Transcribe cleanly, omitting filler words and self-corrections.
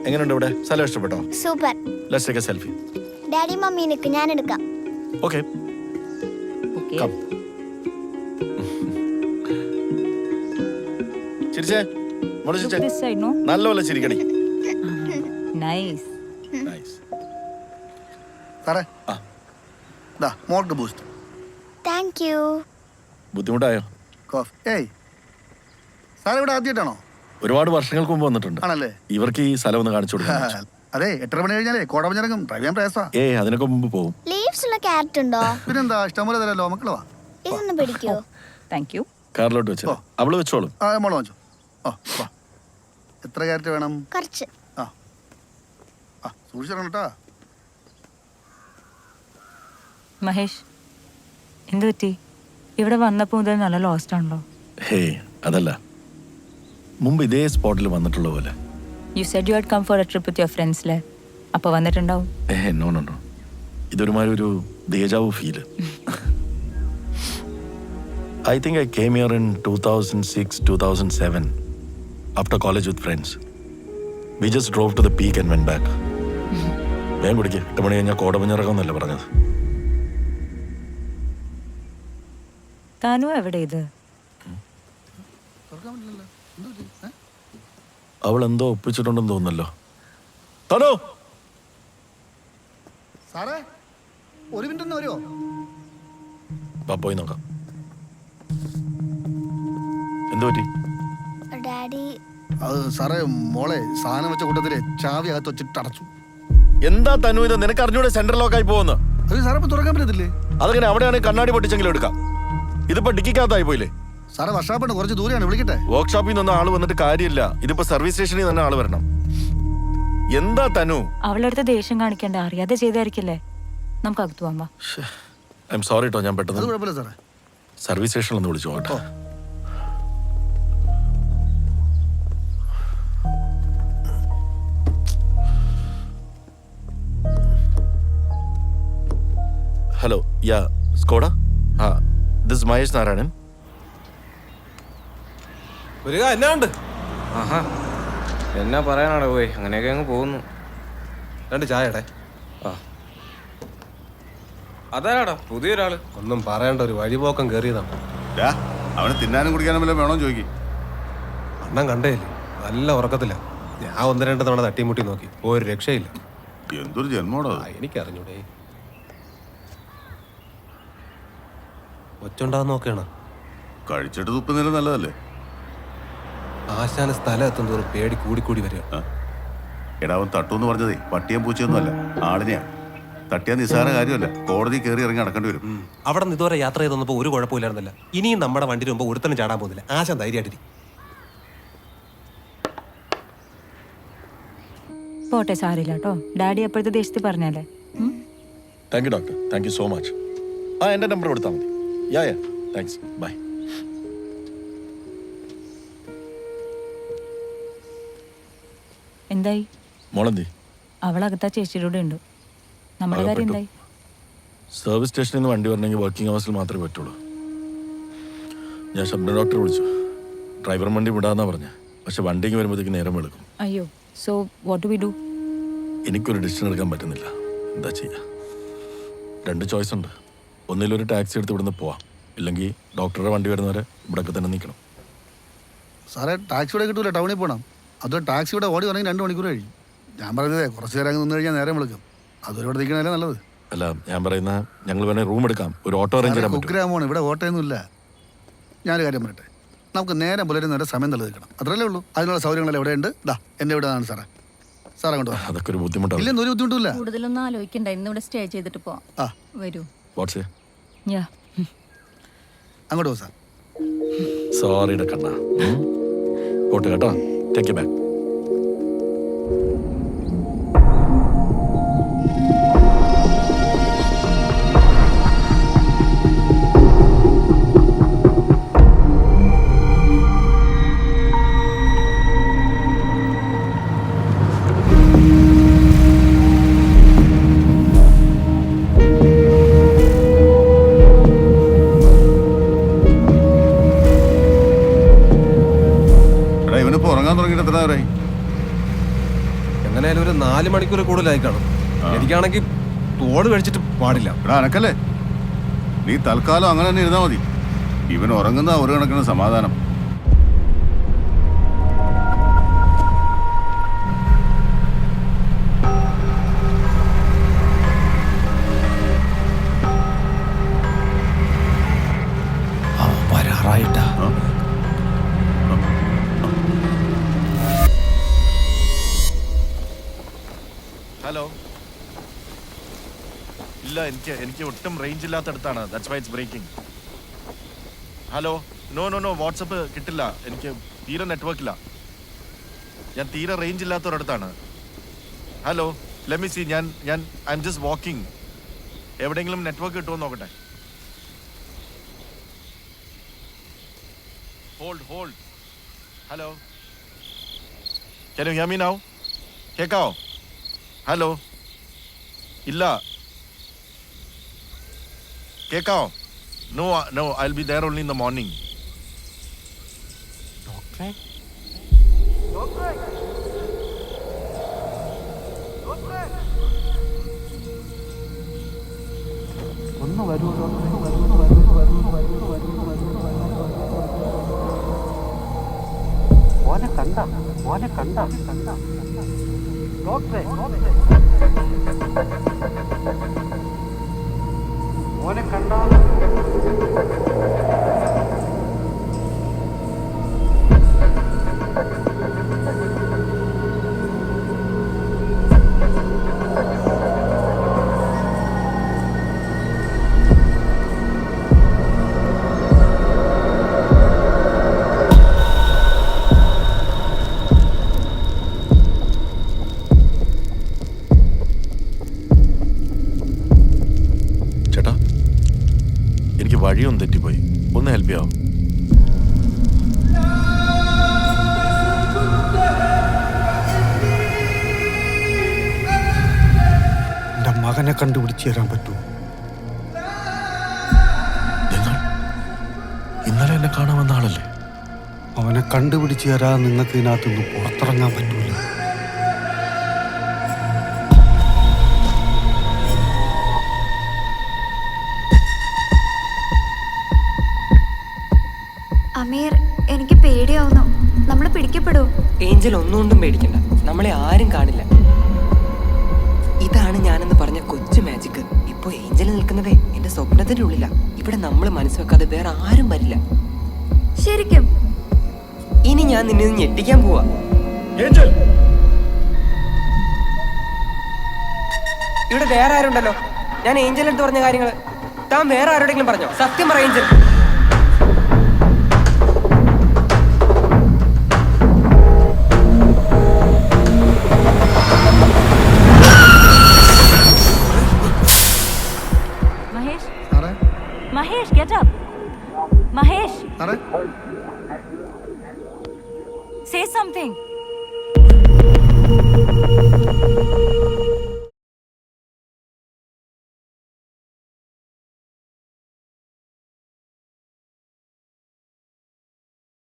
എങ്ങനെയുണ്ട് ഇവിടെ? സ്ഥലം ഇഷ്ടപ്പെട്ടോ? Super. Let's take a selfie. Daddy mummy നിക്ക്, ഞാൻ എടുക്കാം. ഓക്കേ. ഓക്കേ. കം. ചിരിച്ചേ. മോളെ ചിരിച്ചേ. This side, no? നല്ലപോലെ ചിരിക്കടി. Nice. നൈസ്. സാറേ ആ. ദാ മോൾക്ക് ബൂസ്റ്റ്. Thank you. ബുദ്ധിമുട്ടായോ? കോഫ്. ഏയ് സാറേ ഇവിടെ ആദ്യമായിട്ടാണോ? ഒരുപാട് വർഷങ്ങൾക്ക് മുമ്പ് വന്നിട്ടുണ്ട്. ആണല്ലേ? ഇവർക്ക് ഈ സ്ഥലം ഒന്ന് കാണിച്ചു കൊടുക്കാം. അതെ 8:30 മണി കഴിഞ്ഞാലേ കോടമഞ്ഞിറങ്ങും. ഡ്രൈവ് ചെയ്യാൻ പ്രയാസാ. അതിനൊക്കെ മുമ്പ് പോകും. ലീവ്സ് ഉള്ള ക്യാരറ്റ് ഉണ്ടോ? പിന്നെന്താ ഇഷ്ടംപോലെ തരല്ലോ മക്കളെ. വാ ഇതൊന്ന് പിടിക്കോ? Thank you. കാറിലോട്ട് വെച്ചോ. അവള് വെച്ചോളും. ആ മോള് വാങ്ങിച്ചോ. ഓ വാ. എത്ര ക്യാരറ്റ് വേണം? കുറച്ച്. ആ ആ സൂക്ഷിച്ചിറങ്ങണം കേട്ടാ. മഹേഷ്, എന്ത് പറ്റി? ഇവിടെ വന്നപ്പോൾ മുതൽ നല്ല ലോസ്റ്റ് ആണല്ലോ. ഹേയ് അതല്ല, മുമ്പ് ഇതേ സ്പോട്ടിൽ വന്നിട്ടുള്ള പോലെ. You said you had come for a trip with your friends, ല്ലേ? അപ്പോൾ വന്നിട്ടുണ്ടാവും. നോ നോ നോ, ഇതൊരുമാതിരി ഒരു ദേജാവു feel. I think I came here in 2006-2007 after college with friends. We just drove to the peak and went back. വേഗം കുടിക്ക്, 8 മണി കഴിഞ്ഞാൽ കോടമഞ്ഞിറങ്ങുന്നല്ലേ പറഞ്ഞത്. താനു എവിടെ ഇത്? അവൾ എന്തോ ഒപ്പിച്ചിട്ടുണ്ടെന്ന് തോന്നുന്നല്ലോ. തനു സാറേ ഒരു മിനിറ്റ് ഒന്ന് വരുമോ? പോയി നോക്കാം. എന്തു പറ്റി? ഡാഡി അത് സാറേ മോളെ സാധനം വെച്ച കൂട്ടത്തില് ചാവി അകത്ത് വെച്ചിട്ട് അടച്ചു. എന്താ തനു ഇത്? നിനക്ക് അറിഞ്ഞൂടെ സെൻട്രൽ ലോക്കായി പോകുന്നു? അത് സാറേ ഇപ്പൊ തുറക്കാൻ പറ്റത്തില്ലേ? അതങ്ങനെ അവിടെയാണെങ്കിൽ കണ്ണാടി പൊട്ടിച്ചെങ്കിലും എടുക്കാം. ഇതിപ്പോ ഡിക്കിക്കകത്തായി പോയില്ലേ? സാറേ വർഷാപ്പുണ്ട്, കുറച്ച് ദൂരെയാണ്. വിളിക്കട്ടെ? വർക്ക്ഷോപ്പിൽ നിന്ന് ആള് വന്നിട്ട് കാര്യമില്ല. ഇതിപ്പോ സർവീസ് സ്റ്റേഷനിൽ തന്നെ ആള് വരണം. എന്താ തനു? അവളടുത്ത് ദേഷ്യം കാണിക്കണ്ട, അറിയാതെ ചെയ്തായിരിക്കില്ലേ. നമുക്ക് അകത്ത് പോവാം. ഐ എം സോറി കേട്ടോ, ഞാൻ അത് പെട്ടെന്ന് കുഴപ്പമില്ല സാറേ. സർവീസ് സ്റ്റേഷനിൽ ഒന്ന് വിളിച്ചു നോക്കട്ടെ. Hello, yeah Skoda. This Mahesh Narayanan. എന്നാണ്ട്? ആഹാ, എന്നാ പറയാനാടാ പോയി, അങ്ങനെയൊക്കെ അങ്ങ് പോകുന്നു. 2 ചായടെ. ആ അതാരാടാ പുതിയൊരാള്? ഒന്നും പറയണ്ട, ഒരു വഴിപോക്കം കയറിയതാണ്. അവന് തിന്നാനും കുടിക്കാനും വല്ലതും വേണോ ചോദിക്കും. അണ്ണൻ കണ്ടേയില്ലേ, നല്ല ഉറക്കത്തില്ല. ഞാൻ 1-2 തവണ തട്ടിമുട്ടി നോക്കി, ഒരു രക്ഷയില്ല. എന്തൊരു ജന്മോടോ. എനിക്കറിഞ്ഞൂടെ. ഒച്ചുണ്ടാന്ന് നോക്കണം. കഴിച്ചിട്ട് തുപ്പുന്നില്ല നല്ലതല്ലേ? ആശാന സ്ഥലം എത്തും തോറും പേടി കൂടിക്കൂടി വരിക. എടാ അവൻ തട്ടൂന്ന് പറഞ്ഞതേ പട്ടിയും പൂച്ചയൊന്നും അല്ല, ആളിനെയാ. തട്ടിയാ നിസ്സാര കാര്യമല്ല, കോടതി കയറി ഇറങ്ങി നടക്കേണ്ടി വരും. അവിടെ നിന്ന് ഇതുവരെ യാത്ര ചെയ്തപ്പോൾ ഒരു കുഴപ്പമില്ലായിരുന്നില്ല. ഇനിയും നമ്മുടെ വണ്ടിയിൽ മുമ്പ് ഒരുത്തനും ചാടാൻ പോകുന്നില്ല. ആശാൻ ധൈര്യമായിട്ടിരി. പോട്ടെ, സാരില്ല കേട്ടോ. ഡാഡി അപ്പോഴത്തെ ദേഷ്യത്തിൽ പറഞ്ഞല്ലേ. Thank you doctor, thank you so much. എൻ്റെ നമ്പർ കൊടുത്താൽ മതി. Yeah thanks, bye. എന്തായി? മോളെന്തി? അവളകത്താ ചേച്ചിയുടെ ഉണ്ട്. നമ്മുടെ കാര്യം എന്തായി? സർവീസ് സ്റ്റേഷനിൽ നിന്ന് വണ്ടി വരണമെങ്കിൽ വർക്കിംഗ് അവേഴ്സിൽ മാത്രമേ പറ്റുള്ളൂ. ഞാൻ ശബ്ദ ഡോക്ടറെ വിളിച്ചു. ഡ്രൈവർ വണ്ടി വിടാന്നാ പറഞ്ഞ, പക്ഷെ വണ്ടിക്ക് വരുമ്പോഴത്തേക്ക് നേരം വെളുക്കും. അയ്യോ, so what do we do? എനിക്കൊരു ഡിസിഷൻ എടുക്കാൻ പറ്റുന്നില്ല. എന്താ ചെയ്യുക? 2 ചോയ്സ് ഉണ്ട്. ഒന്നിലൊരു ടാക്സി എടുത്ത് ഇവിടുന്ന് പോവാം, ഇല്ലെങ്കിൽ ഡോക്ടറുടെ വണ്ടി വരുന്നവരെ ഇവിടെയൊക്കെ തന്നെ നിൽക്കണം. സാറേ ടാക്സി ഇവിടെ കിട്ടൂല, ടൗണിൽ പോകണം. അത് ടാക്സി ഇവിടെ ഓടി വരണമെങ്കിൽ 2 മണിക്കൂർ കഴിയും. ഞാൻ പറഞ്ഞതേ കുറച്ച് നേരം നിന്ന് കഴിഞ്ഞാൽ നേരം വിളിക്കും. അതൊരു ഇവിടെ നിൽക്കണല്ലേ നല്ലത്. അല്ല, ഞാൻ പറയുന്ന ഞങ്ങൾ വേണേൽ റൂം എടുക്കാം, ഒരു ഓട്ടോ അറേഞ്ച് ചെയ്യാൻ പറ്റും. കുഗ്രാമമാണ്, ഇവിടെ ഓട്ടോയൊന്നും ഇല്ല. ഞാനൊരു കാര്യം പറയട്ടെ, നമുക്ക് നേരം പുലരുന്നവരെ സമയം നിലനിൽക്കണം, അത്രയല്ലേ ഉള്ളൂ. അതിനുള്ള സൗകര്യങ്ങളെല്ലാം എവിടെയുണ്ട്. എൻ്റെ എവിടെയാണ് സാറേ? സാർ അങ്ങോട്ട് വാ. അതൊക്കെ ഒരു ബുദ്ധിമുട്ടാണ്. ഇല്ലെന്ന് ഒരു ബുദ്ധിമുട്ടില്ല. കൂടുതലൊന്നും ആലോചിക്കണ്ട, ഇന്നിവിടെ സ്റ്റേ ചെയ്തിട്ട് പോവാം. ആ വരൂ. വാട്ട്സ് യാ, അങ്ങോട്ട് പോകും സാർ. സോറി കണ്ണ. പോട്ടെ കേട്ടോ, ടേക്ക് യു ബാക്ക്. എങ്ങനെയായാലും ഒരു 4 മണിക്കൂർ കൂടുതലായി കാണും. എനിക്കാണെങ്കിൽ തോട് കഴിച്ചിട്ട് പാടില്ല. എടാ അനക്കല്ലേ, നീ തൽക്കാലം അങ്ങനെ തന്നെ ഇരുന്നാ മതി. ഇവൻ ഉറങ്ങുന്ന ഒരു കണക്കിന് സമാധാനം. വരാറായിട്ടാ. ഹലോ. ഇല്ല, എനിക്ക് ഒട്ടും റേഞ്ച് ഇല്ലാത്തടത്താണ്. That's why it's breaking. Hello. No WhatsApp കിട്ടില്ല. എനിക്ക് തീരെ നെറ്റ്വർക്ക് ഇല്ല. ഞാൻ തീരെ റേഞ്ച് ഇല്ലാത്ത ഒരിടത്താണ്. Hello, let me see. ഞാൻ ഐ എം ജസ്റ്റ് വാക്കിംഗ്. എവിടെയെങ്കിലും നെറ്റ്വർക്ക് കിട്ടുമോ നോക്കട്ടെ. Hold. Hello, can you hear me now? കേക്കാവോ? ഹലോ. ഇല്ല, കേക്കാവോ? No I will be there only in the morning. ചേട്ടാ, എനിക്ക് വഴിയൊന്നും തെറ്റിപ്പോയി. ഒന്ന് ഹെൽപ്പ് ചെയ്യാവോ? എൻ്റെ മകനെ കണ്ടുപിടിച്ച് തരാൻ പറ്റുമോ? ഇന്നലെ എന്നെ കാണാൻ വന്ന ആളല്ലേ? അവനെ കണ്ടുപിടിച്ച് തരാൻ നിങ്ങൾക്ക് ഇതിനകത്തുനിന്ന് പുറത്തിറങ്ങാൻ പറ്റൂല. അമീർ, എനിക്ക് പേടിയാവുന്നു. നമ്മൾ പിടിക്കപ്പെടുമോ? ഏഞ്ചൽ ഒന്നുകൊണ്ടും പേടിക്കണ്ട, നമ്മളെ ആരും കാണില്ല. ഇതാണ് ഞാനെന്ന് പറഞ്ഞ കൊച്ചു മാജിക്. ഇപ്പൊ ഏഞ്ചൽ നിൽക്കുന്നതേ എന്റെ സ്വപ്നത്തിന്റെ ഉള്ളിലാ. ഇവിടെ നമ്മൾ മനസ്സ് വെക്കാതെ വേറെ ആരും വരില്ല. ശരിക്കും? ഇനി ഞാൻ നിന്നെ ഞെട്ടിക്കാൻ പോവാ. ഏഞ്ചൽ, ഇവിടെ വേറെ ആരുണ്ടല്ലോ. ഞാൻ ഏഞ്ചൽ എടുത്ത് പറഞ്ഞ കാര്യങ്ങള് താൻ വേറെ ആരോടെങ്കിലും പറഞ്ഞോ? സത്യം പറ Angel. Mahesh, get up. Mahesh, സാറേ, say something.